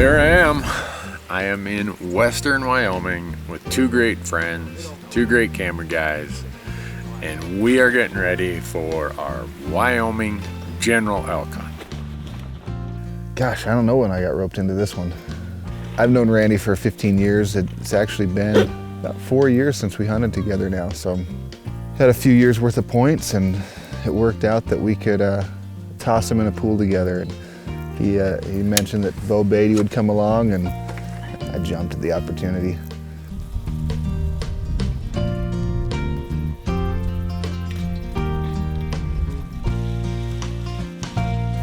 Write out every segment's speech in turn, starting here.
here I am. I am in western Wyoming with two great friends, two great camera guys, and we are getting ready for our Wyoming general elk hunt. Gosh, I don't know when I got roped into this one. I've known Randy for 15 years. It's actually been about 4 years since we hunted together now, so had a few years worth of points, and it worked out that we could toss them in a pool together. And he mentioned that Beau Baty would come along, and I jumped at the opportunity.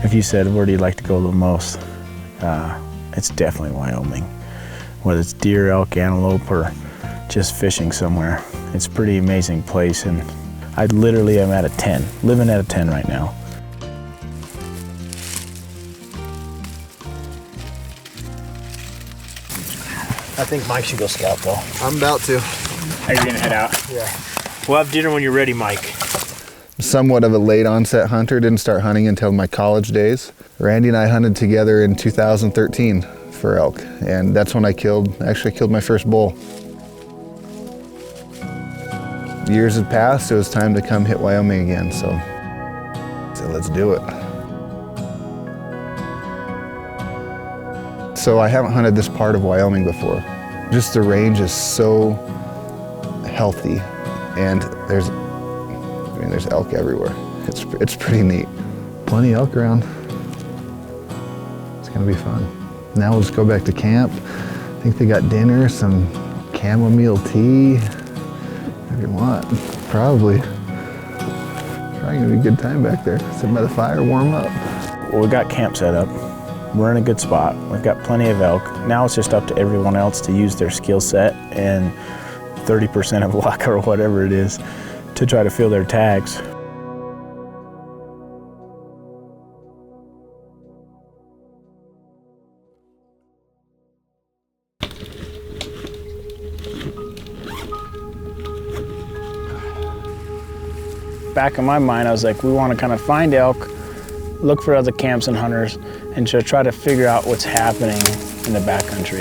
If you said, where do you like to go the most? It's definitely Wyoming. Whether it's deer, elk, antelope, or just fishing somewhere. It's a pretty amazing place, and I literally am at a 10, living at a 10 right now. I think Mike should go scout though. I'm about to. Are you gonna head out? Yeah. We'll have dinner when you're ready, Mike. Somewhat of a late onset hunter, didn't start hunting until my college days. Randy and I hunted together in 2013 for elk, and that's when I actually killed my first bull. Years had passed, it was time to come hit Wyoming again, so let's do it. So I haven't hunted this part of Wyoming before. Just the range is so healthy, and there's elk everywhere. It's pretty neat. Plenty of elk around. It's gonna be fun. Now we'll just go back to camp. I think they got dinner, some chamomile tea. Whatever you want, probably. Gonna be a good time back there. Sit by the fire, warm up. Well, we got camp set up. We're in a good spot. We've got plenty of elk. Now it's just up to everyone else to use their skill set and 30% of luck or whatever it is to try to fill their tags. Back in my mind, I was like, we want to kind of find elk, look for other camps and hunters, and to try to figure out what's happening in the backcountry.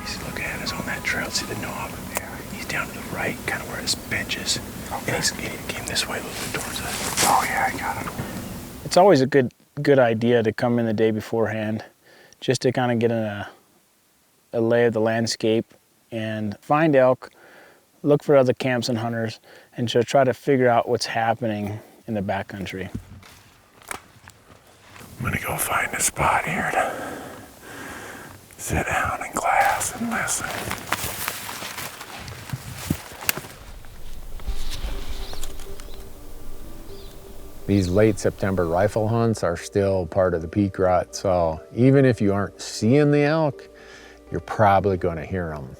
He's looking at us on that trail. See the knob? Yeah. He's down to the right, kind of where his bench is. Okay. And he came this way, looking towards us. Oh yeah, I got him. It's always a good idea to come in the day beforehand, just to kind of get a lay of the landscape and find elk, look for other camps and hunters, and to try to figure out what's happening in the backcountry. I'm gonna go find a spot here to sit down in class and listen. These late September rifle hunts are still part of the peak rut, so even if you aren't seeing the elk, you're probably gonna hear them.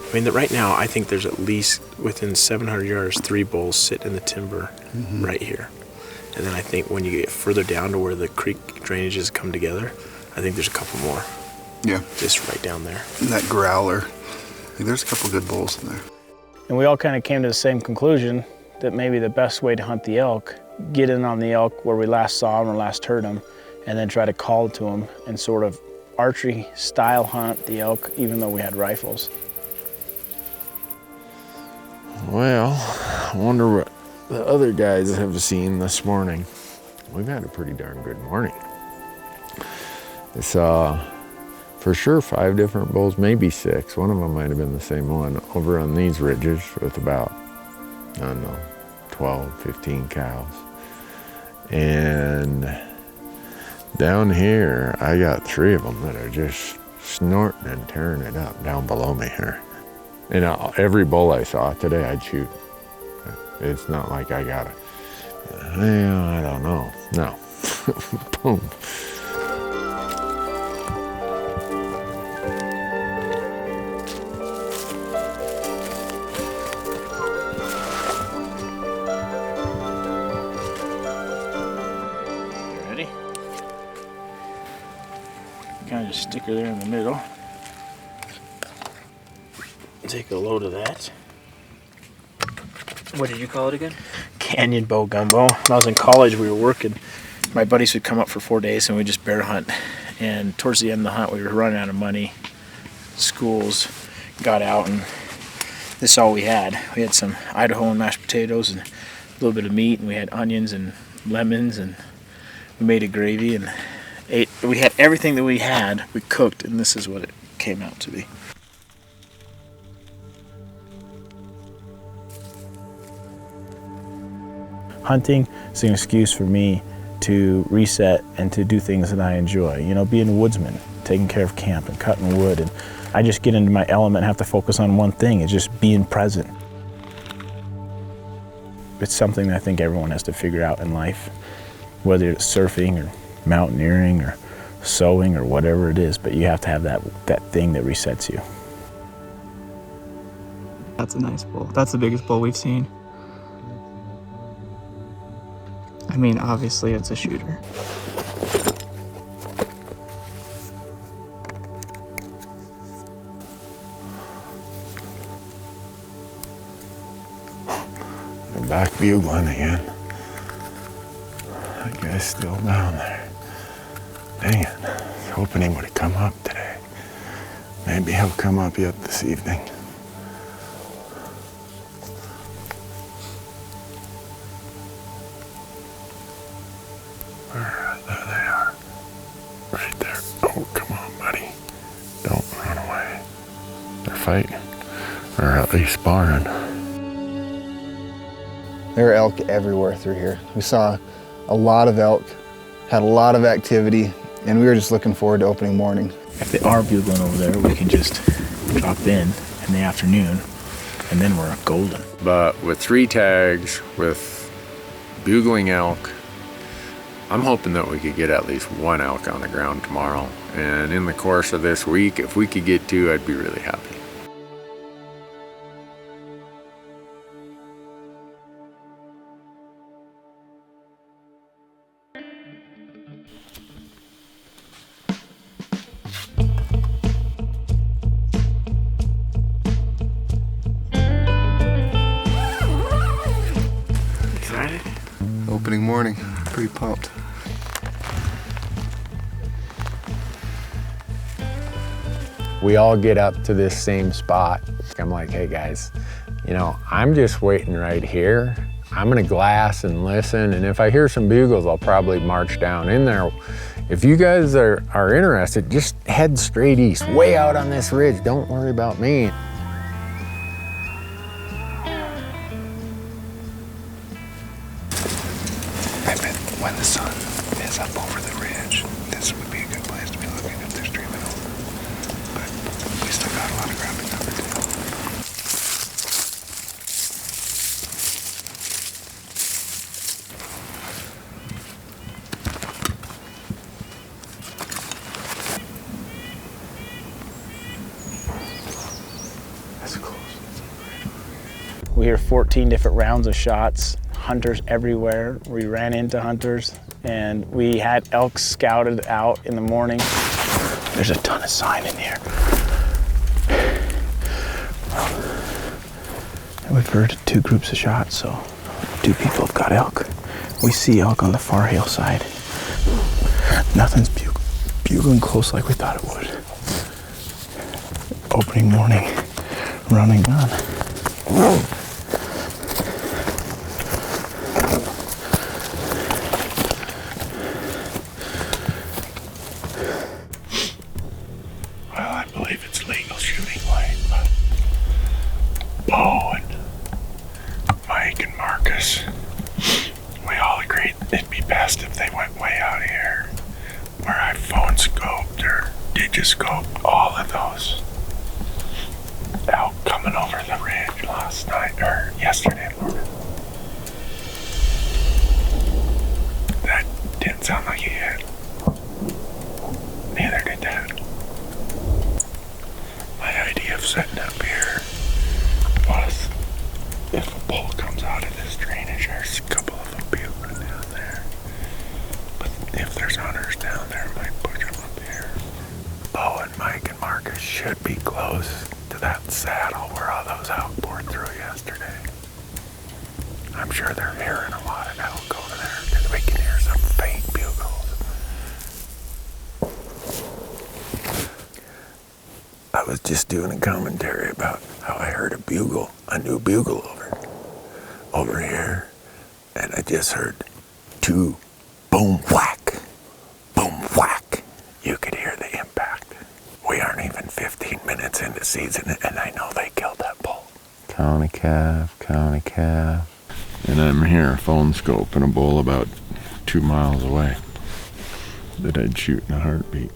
I mean, right now, I think there's at least within 700 yards, 3 bulls sit in the timber right here. And then I think when you get further down to where the creek drainages come together, I think there's a couple more. Yeah. Just right down there. And that growler. There's a couple good bulls in there. And we all kind of came to the same conclusion that maybe the best way to hunt the elk, get in on the elk where we last saw them or last heard them, and then try to call to them and sort of archery style hunt the elk, even though we had rifles. Well, I wonder what the other guys have seen this morning. We've had a pretty darn good morning. It's for sure 5 different bulls, maybe 6. One of them might have been the same one over on these ridges with about, I don't know, 12, 15 cows. And down here, I got 3 of them that are just snorting and tearing it up down below me here. And every bull I saw today, I'd shoot. It's not like I got it. I don't know. No. Boom. stick her there in the middle. Take a load of that. What did you call it again? Canyon bow gumbo. When I was in college, we were working. My buddies would come up for 4 days and we'd just bear hunt. And towards the end of the hunt, we were running out of money. Schools got out, and this is all we had. We had some Idaho and mashed potatoes and a little bit of meat, and we had onions and lemons, and we made a gravy and ate. We had everything that we had, we cooked, and this is what it came out to be. Hunting is an excuse for me to reset and to do things that I enjoy. You know, being a woodsman, taking care of camp and cutting wood, and I just get into my element and have to focus on one thing. It's just being present. It's something that I think everyone has to figure out in life, whether it's surfing or mountaineering or sewing or whatever it is, but you have to have that thing that resets you. That's a nice bull. That's the biggest bull we've seen. I mean, obviously it's a shooter. They're back bugling again. That guy's still down there. Dang it. I was hoping he would have come up today. Maybe he'll come up yet this evening. There they are. Right there. Oh, come on, buddy. Don't run away. They're fighting. Or at least sparring. There are elk everywhere through here. We saw a lot of elk, had a lot of activity, and we were just looking forward to opening morning. If they are bugling over there, we can just drop in the afternoon, and then we're golden. But with 3 tags, with bugling elk, I'm hoping that we could get at least 1 elk on the ground tomorrow. And in the course of this week, if we could get 2, I'd be really happy. Excited? Opening morning. Pretty pumped. We all get up to this same spot. I'm like, hey guys, you know, I'm just waiting right here. I'm gonna glass and listen, and if I hear some bugles, I'll probably march down in there. If you guys are interested, just head straight east, way out on this ridge. Don't worry about me. I bet when the sun is up over the ridge, this would be a good place to be looking if they're streaming over. But we still got a lot of ground to cover too. That's close. We hear 14 different rounds of shots, hunters everywhere. We ran into hunters, and we had elk scouted out in the morning. There's a ton of sign in here. And we've heard 2 groups of shots, so 2 people have got elk. We see elk on the far hillside. Nothing's bugling close like we thought it would. Opening morning, run and gun. Well, I believe it's legal shooting light, but Beau and Mike and Marcus, we all agreed it'd be best if they went way out here, where I phone scoped or digiscoped all of those elk coming over the ridge last night, or yesterday morning. That didn't sound like he hit. Neither did that. My idea of setting up here was, if a bull comes out of this drainage, there's a couple of them bugling down there. But if there's hunters down there, I might push them up here. Beau and Mike and Marcus should be close to that saddle where all those elk poured through yesterday. I'm sure they're hearing a lot of elk over there because we can hear some faint bugles. I was just doing a commentary about how I heard a new bugle over here, and I just heard two boom whack, boom whack. You could hear the impact. We aren't even 15 minutes into season, and I know they killed that bull. County calf. And I'm here, phone scoping a bull about 2 miles away that I'd shoot in a heartbeat.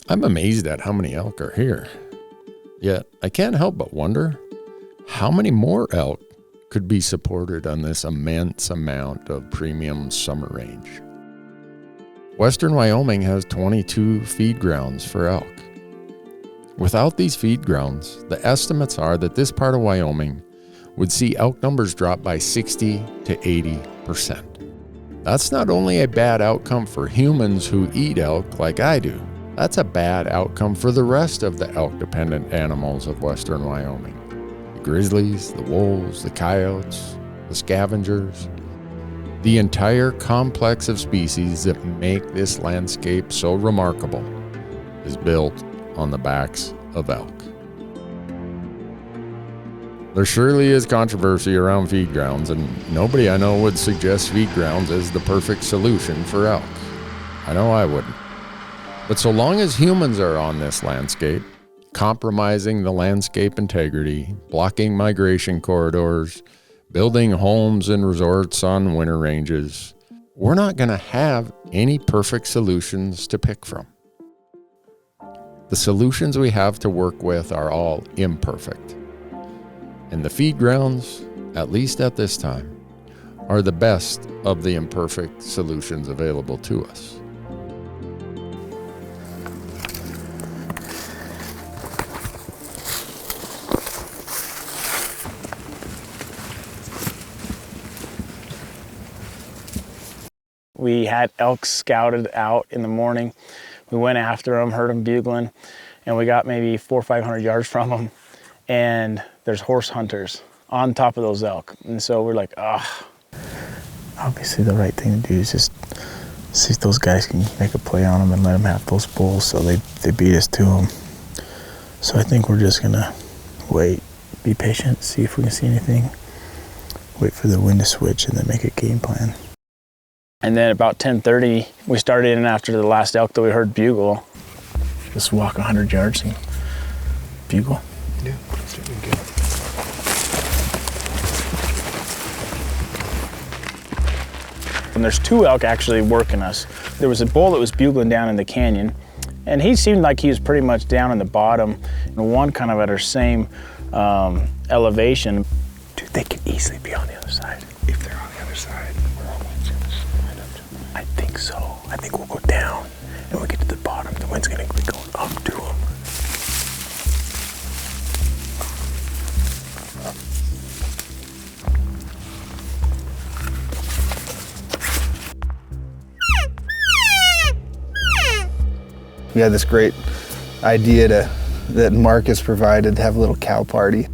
I'm amazed at how many elk are here. Yet, I can't help but wonder how many more elk could be supported on this immense amount of premium summer range. Western Wyoming has 22 feed grounds for elk. Without these feed grounds, the estimates are that this part of Wyoming would see elk numbers drop by 60 to 80%. That's not only a bad outcome for humans who eat elk like I do, that's a bad outcome for the rest of the elk-dependent animals of Western Wyoming. The grizzlies, the wolves, the coyotes, the scavengers, the entire complex of species that make this landscape so remarkable is built on the backs of elk. There surely is controversy around feed grounds, and nobody I know would suggest feed grounds as the perfect solution for elk. I know I wouldn't. But so long as humans are on this landscape, compromising the landscape integrity, blocking migration corridors, building homes and resorts on winter ranges, we're not going to have any perfect solutions to pick from. The solutions we have to work with are all imperfect. And the feed grounds, at least at this time, are the best of the imperfect solutions available to us. We had elk scouted out in the morning. We went after them, heard them bugling, and we got maybe 400 or 500 yards from them. And there's horse hunters on top of those elk. And so we're like, obviously the right thing to do is just see if those guys can make a play on them and let them have those bulls so they beat us to them. So I think we're just gonna wait, be patient, see if we can see anything, wait for the wind to switch, and then make a game plan. And then about 10:30, we started in after the last elk that we heard bugle. Just walk 100 yards and bugle. Yeah, that's doing good. And there's two elk actually working us. There was a bull that was bugling down in the canyon, and he seemed like he was pretty much down in the bottom, and one kind of at our same elevation. Dude, they could easily be on the other side. If they're on the other side, we're almost gonna slide up to them. I think so. I think we'll go down, and when we get to the bottom, the wind's gonna be going up to them. We had this great idea that Marcus provided to have a little cow party.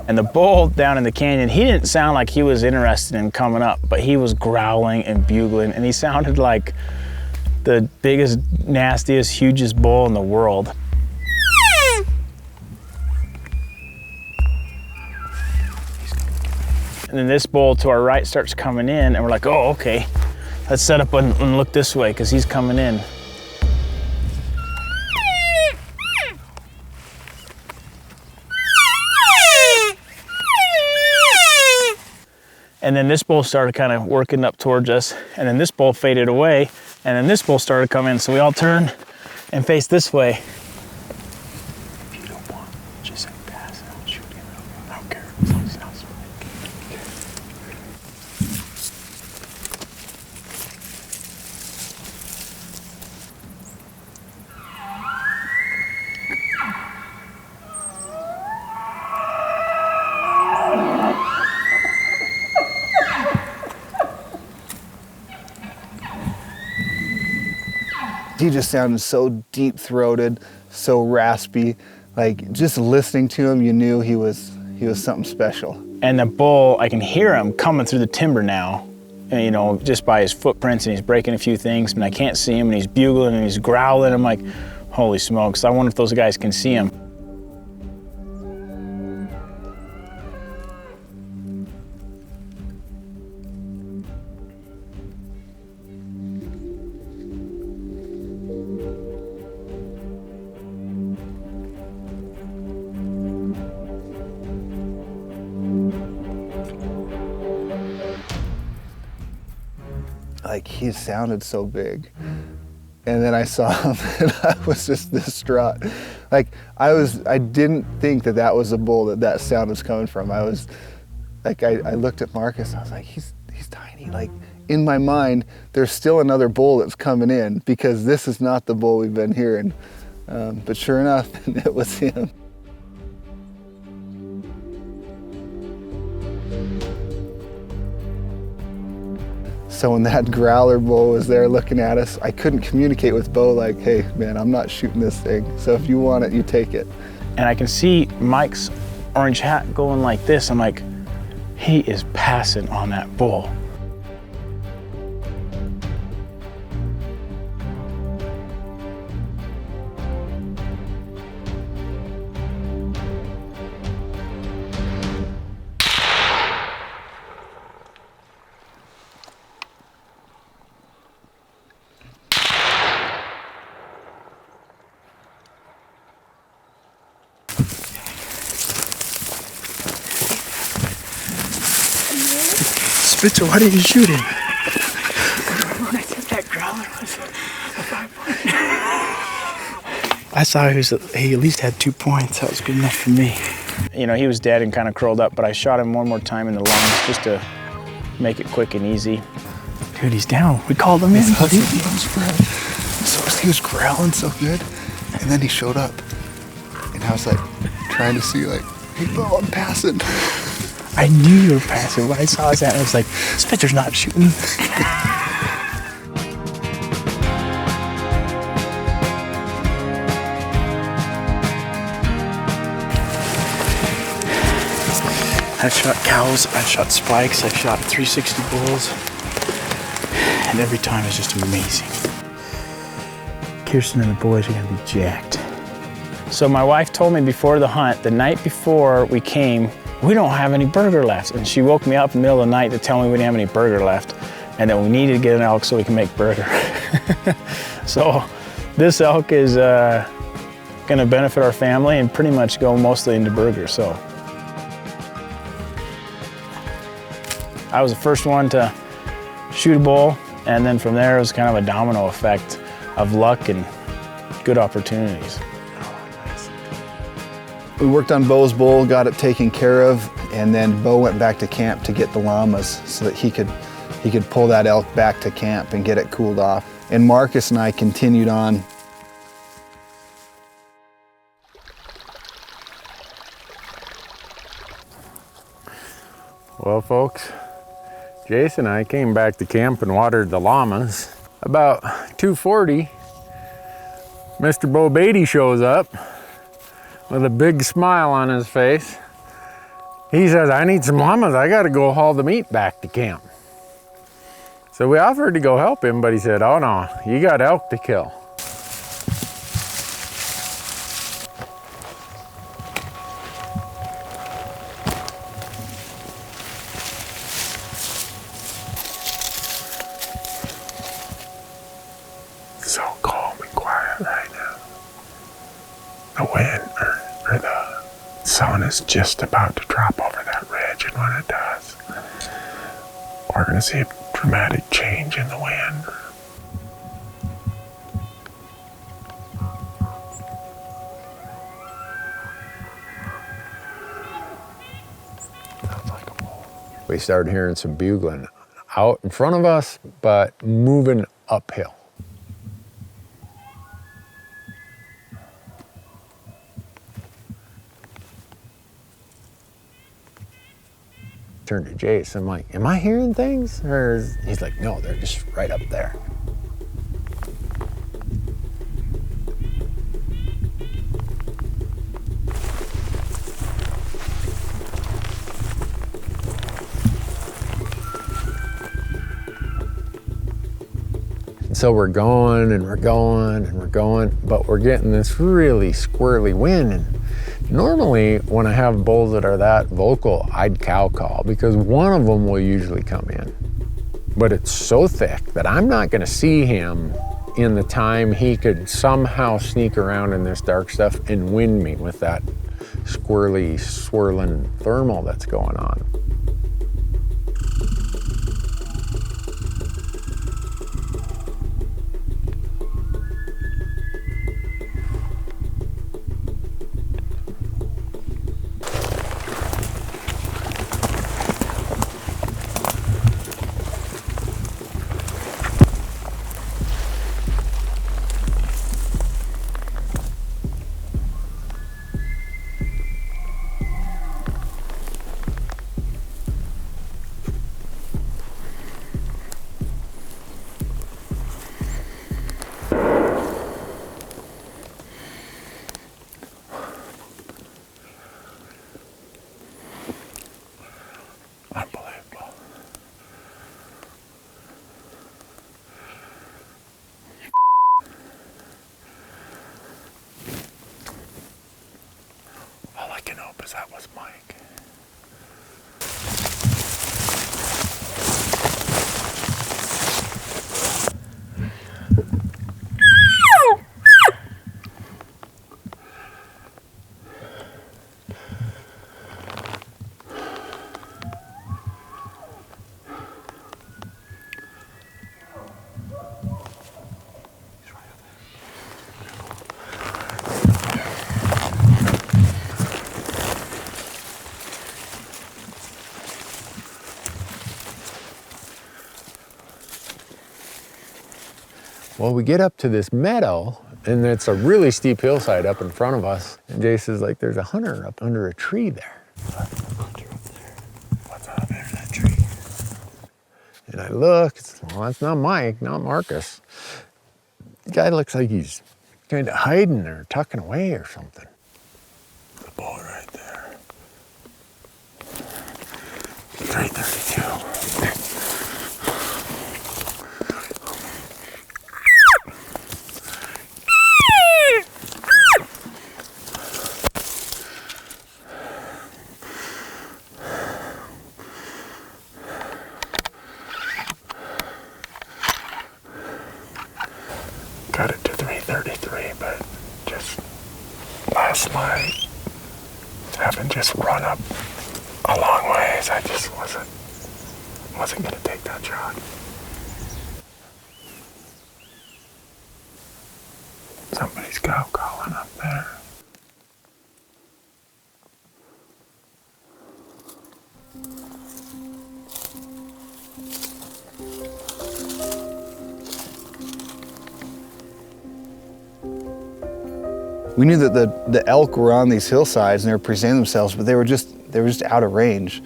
And the bull down in the canyon, he didn't sound like he was interested in coming up, but he was growling and bugling, and he sounded like the biggest, nastiest, hugest bull in the world. And then this bull to our right starts coming in, and we're like, oh, okay, let's set up and look this way, because he's coming in. And then this bull started kind of working up towards us, and then this bull faded away, and then this bull started coming, so we all turned and faced this way. If you don't want, just say pass and I'll shoot him. I don't care as long as he's not smiling. He just sounded so deep-throated, so raspy. Like, just listening to him, you knew he was something special. And the bull, I can hear him coming through the timber now, and, you know, just by his footprints, and he's breaking a few things, and I can't see him, and he's bugling and he's growling. I'm like, holy smokes, I wonder if those guys can see him. Like, he sounded so big. And then I saw him and I was just distraught. Like, I didn't think that was a bull that sound was coming from. I was, like, I looked at Marcus and I was like, he's tiny. Like, in my mind, there's still another bull that's coming in because this is not the bull we've been hearing. But sure enough, it was him. So when that growler bull was there looking at us, I couldn't communicate with Beau like, hey man, I'm not shooting this thing. So if you want it, you take it. And I can see Mike's orange hat going like this. I'm like, he is passing on that bull. Spitzer, why didn't you shoot him? When I said that growler was a 5 point. I saw he at least had 2 points. That was good enough for me. You know, he was dead and kind of curled up, but I shot him one more time in the lungs just to make it quick and easy. Dude, he's down. We called him in. So he was growling so good, and then he showed up. And I was like, trying to see like, hey Beau, I'm passing. I knew you were passing. When I saw his hat, I was like, Spitzer's not shooting. I've shot cows, I've shot spikes, I've shot 360 bulls, and every time is just amazing. Kirsten and the boys are gonna be jacked. So my wife told me before the hunt, the night before we came, we don't have any burger left. And she woke me up in the middle of the night to tell me we didn't have any burger left and that we needed to get an elk so we can make burger. So this elk is gonna benefit our family and pretty much go mostly into burger, so. I was the first one to shoot a bull, and then from there it was kind of a domino effect of luck and good opportunities. We worked on Beau's bull, got it taken care of, and then Beau went back to camp to get the llamas so that he could pull that elk back to camp and get it cooled off. And Marcus and I continued on. Well, folks, Jason and I came back to camp and watered the llamas. About 2:40, Mr. Beau Baty shows up with a big smile on his face. He says, I need some llamas. I got to go haul the meat back to camp. So we offered to go help him, but he said, oh no, you got elk to kill. So calm and quiet right now. The wind or the sun is just about to drop over that ridge, and when it does, we're going to see a dramatic change in the wind. Sounds like a bull. We started hearing some bugling out in front of us, but moving uphill. Turned to Jace, I'm like, am I hearing things? Or he's like, no, they're just right up there. so we're going and we're going and we're going, but we're getting this really squirrely wind. And normally when I have bulls that are that vocal, I'd cow call because one of them will usually come in. But it's so thick that I'm not gonna see him in the time he could somehow sneak around in this dark stuff and wind me with that squirrely, swirling thermal that's going on. Unbelievable. All I can hope is that was Mike. Well, we get up to this meadow, and it's a really steep hillside up in front of us. And Jace is like, there's a hunter up under a tree there. What's out there in that tree? And I look, well, that's not Mike, not Marcus. The guy looks like he's kind of hiding or tucking away or something. The bull right there. 332. Got it to 333, but just last night, having just run up a long ways, I just wasn't gonna take that shot. Somebody's cow calling up there. We knew that the elk were on these hillsides and they were presenting themselves, but they were just out of range.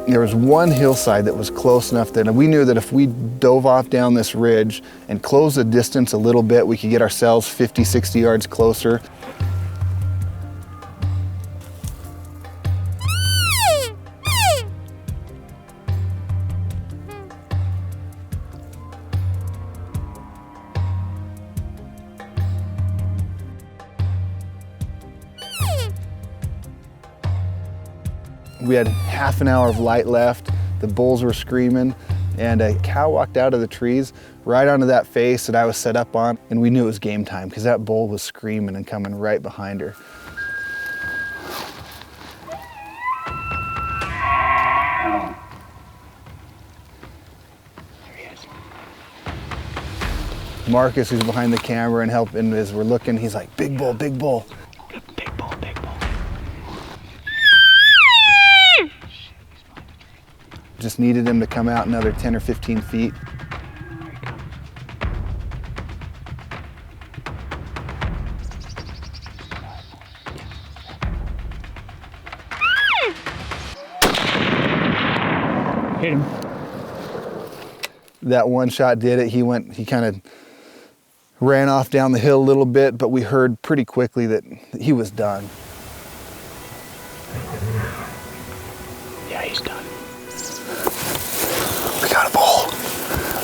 There was one hillside that was close enough that we knew that if we dove off down this ridge and closed the distance a little bit, we could get ourselves 50, 60 yards closer. We had half an hour of light left. The bulls were screaming, and a cow walked out of the trees right onto that face that I was set up on, and we knew it was game time because that bull was screaming and coming right behind her. Marcus, who's behind the camera and helping as we're looking, he's like, big bull, big bull. Big bull, big bull. Just needed him to come out another 10 or 15 feet. Hit him. That one shot did it. He kind of ran off down the hill a little bit, but we heard pretty quickly that he was done. He's done. We got a bull.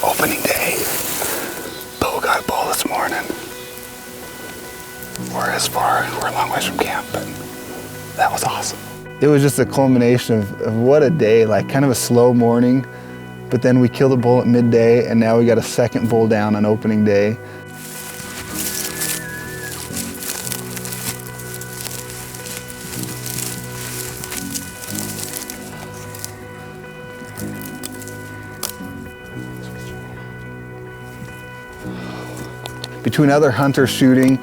Opening day. Beau got a bull this morning. We're a long ways from camp, but that was awesome. It was just a culmination of what a day, like kind of a slow morning, but then we killed a bull at midday, and now we got a second bull down on opening day. Between other hunters shooting,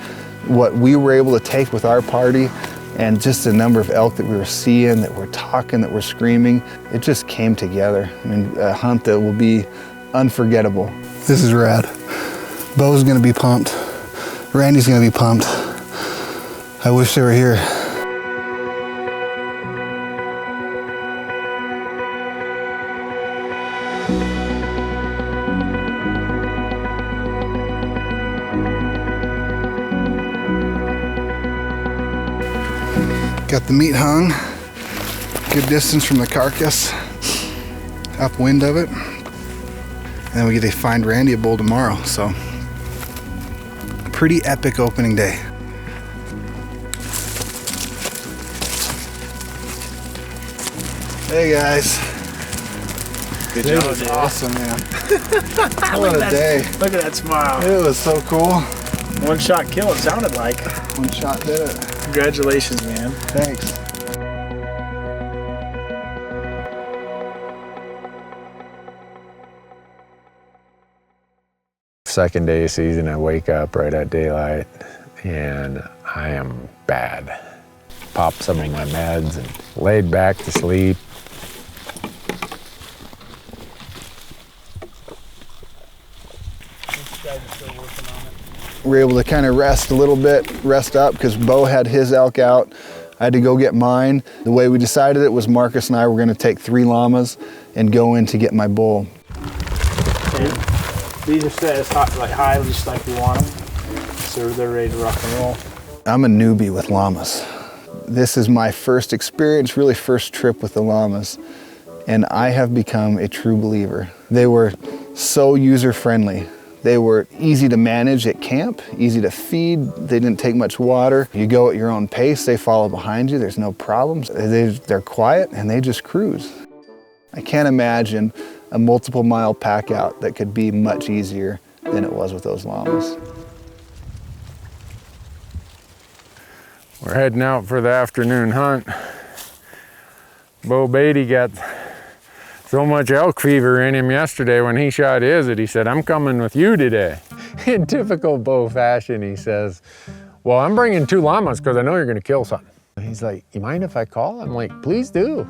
what we were able to take with our party, and just the number of elk that we were seeing, that were talking, that were screaming, it just came together. I mean, a hunt that will be unforgettable. This is rad. Beau's gonna be pumped. Randy's gonna be pumped. I wish they were here. Got the meat hung, good distance from the carcass, upwind of it. And then we get to find Randy a bull tomorrow, so pretty epic opening day. Hey guys. Good It job, was dude. awesome, man. What a day. Look at that smile. It was so cool. One shot kill, it sounded like. One shot did it. Congratulations, man. Thanks. Second day of season, I wake up right at daylight and I am bad. Popped some of my meds and laid back to sleep. We were able to kind of rest a little bit, rest up, because Beau had his elk out. I had to go get mine. The way we decided it was Marcus and I were going to take 3 llamas and go in to get my bull. And these are set as hot, like high, just like you want them. So they're ready to rock and roll. I'm a newbie with llamas. This is my first experience, really first trip with the llamas, and I have become a true believer. They were so user-friendly. They were easy to manage at camp, easy to feed. They didn't take much water. You go at your own pace, they follow behind you, there's no problems. They're quiet and they just cruise. I can't imagine a multiple mile pack out that could be much easier than it was with those llamas. We're heading out for the afternoon hunt. Beau Baty got so much elk fever in him yesterday when he shot his that he said, "I'm coming with you today." In typical Beau fashion, he says, "Well, I'm bringing 2 llamas because I know you're gonna kill something." He's like, "You mind if I call?" I'm like, "Please do."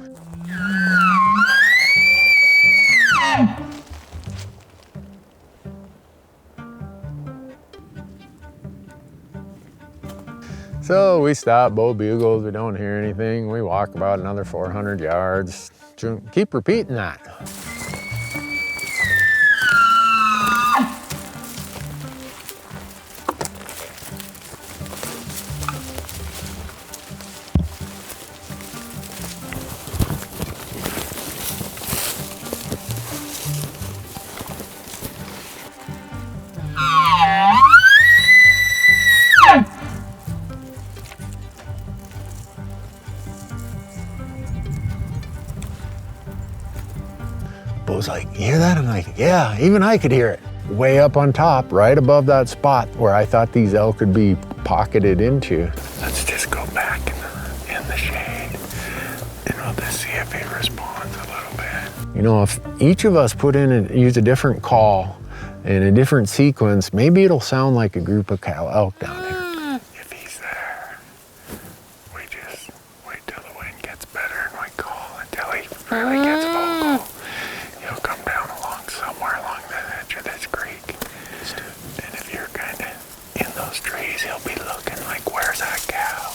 So we stop, Beau bugles, we don't hear anything. We walk about another 400 yards. Keep repeating that. Beau's like, "You hear that?" I'm like, "Yeah, even I could hear it." Way up on top, right above that spot where I thought these elk could be pocketed into. Let's just go back in the shade and we'll just see if he responds a little bit. You know, if each of us put in and use a different call in a different sequence, maybe it'll sound like a group of cow elk down here. If he's there, we just wait till the wind gets better and we call until he really gets vocal. He'll come down somewhere along the edge of this creek. And if you're kind of in those trees, he'll be looking like, "Where's that cow?"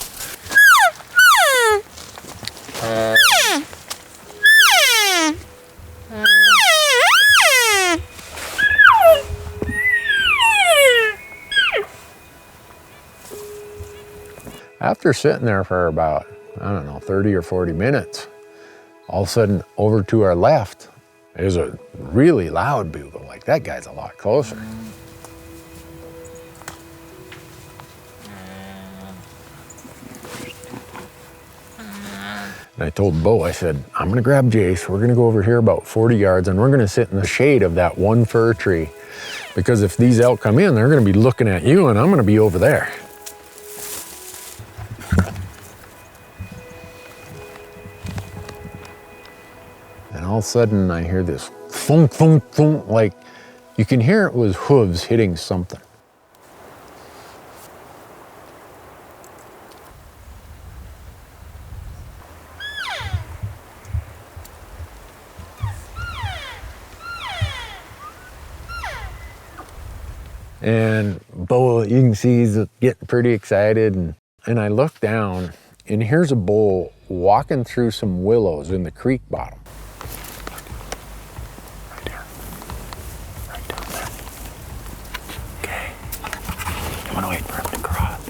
After sitting there for about, I don't know, 30 or 40 minutes, All of a sudden, over to our left, there's a really loud bugle. Like, that guy's a lot closer. And I told Beau, I said, I'm gonna grab Jace, we're gonna go over here about 40 yards and we're gonna sit in the shade of that one fir tree. Because if these elk come in, they're gonna be looking at you and I'm gonna be over there. And all of a sudden I hear this thunk, thunk, thunk, like you can hear it was hooves hitting something. And Beau, you can see he's getting pretty excited. And I look down, and here's a bull walking through some willows in the creek bottom. Right there. Right down there. Okay. I'm gonna wait for him to cross.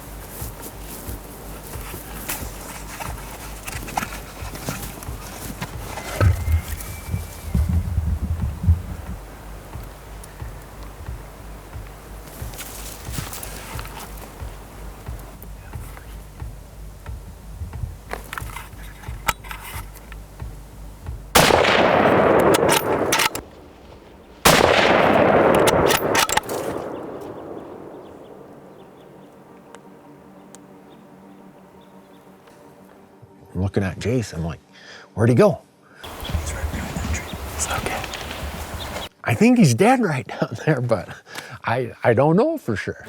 I'm looking at Jace, I'm like, where'd he go? He's right behind that tree. It's okay. I think he's dead right down there, but I don't know for sure.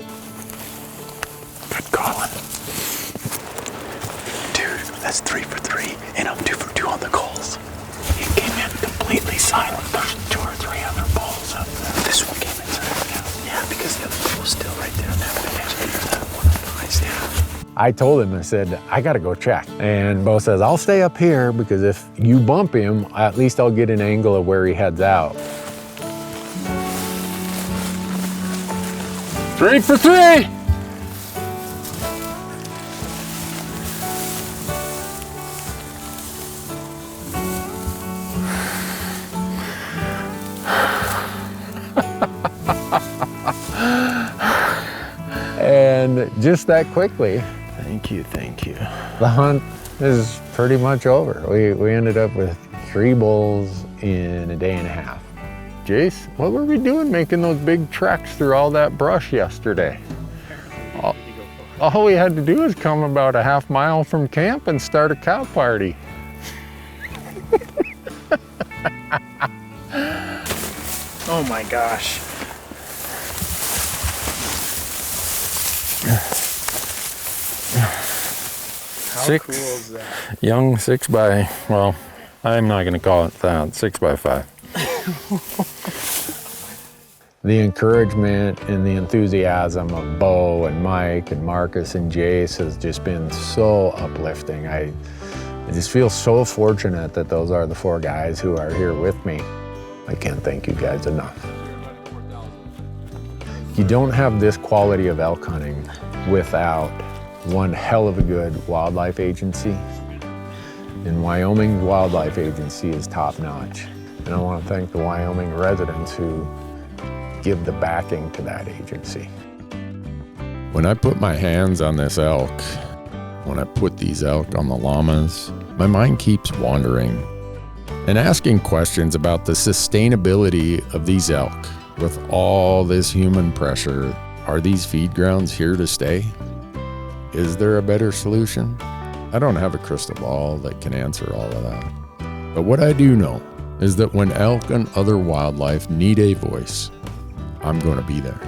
Good calling. Dude, that's 3 for 3, and I'm 2 for 2 on the calls. He came in completely silent. There's 2 or 3 other balls up there. This one came in silent. Yeah, because the other ball was still right there on that edge. That one on the high stand. I told him, I said, I gotta go check. And Beau says, I'll stay up here because if you bump him, at least I'll get an angle of where he heads out. 3 for 3! And just that quickly, Thank you, thank you. the hunt is pretty much over. We ended up with 3 bulls in a day and a half. Jace, what were we doing making those big treks through all that brush yesterday? All we had to do is come about a half mile from camp and start a cow party. Oh my gosh. How cool is that? Young 6x, well, I'm not gonna call it that, 6x5. The encouragement and the enthusiasm of Beau and Mike and Marcus and Jace has just been so uplifting. I just feel so fortunate that those are the 4 guys who are here with me. I can't thank you guys enough. You don't have this quality of elk hunting without one hell of a good wildlife agency. And Wyoming Wildlife Agency is top notch. And I want to thank the Wyoming residents who give the backing to that agency. When I put my hands on this elk, when I put these elk on the llamas, my mind keeps wandering and asking questions about the sustainability of these elk. With all this human pressure, are these feed grounds here to stay? Is there a better solution? I don't have a crystal ball that can answer all of that. But what I do know is that when elk and other wildlife need a voice, I'm going to be there.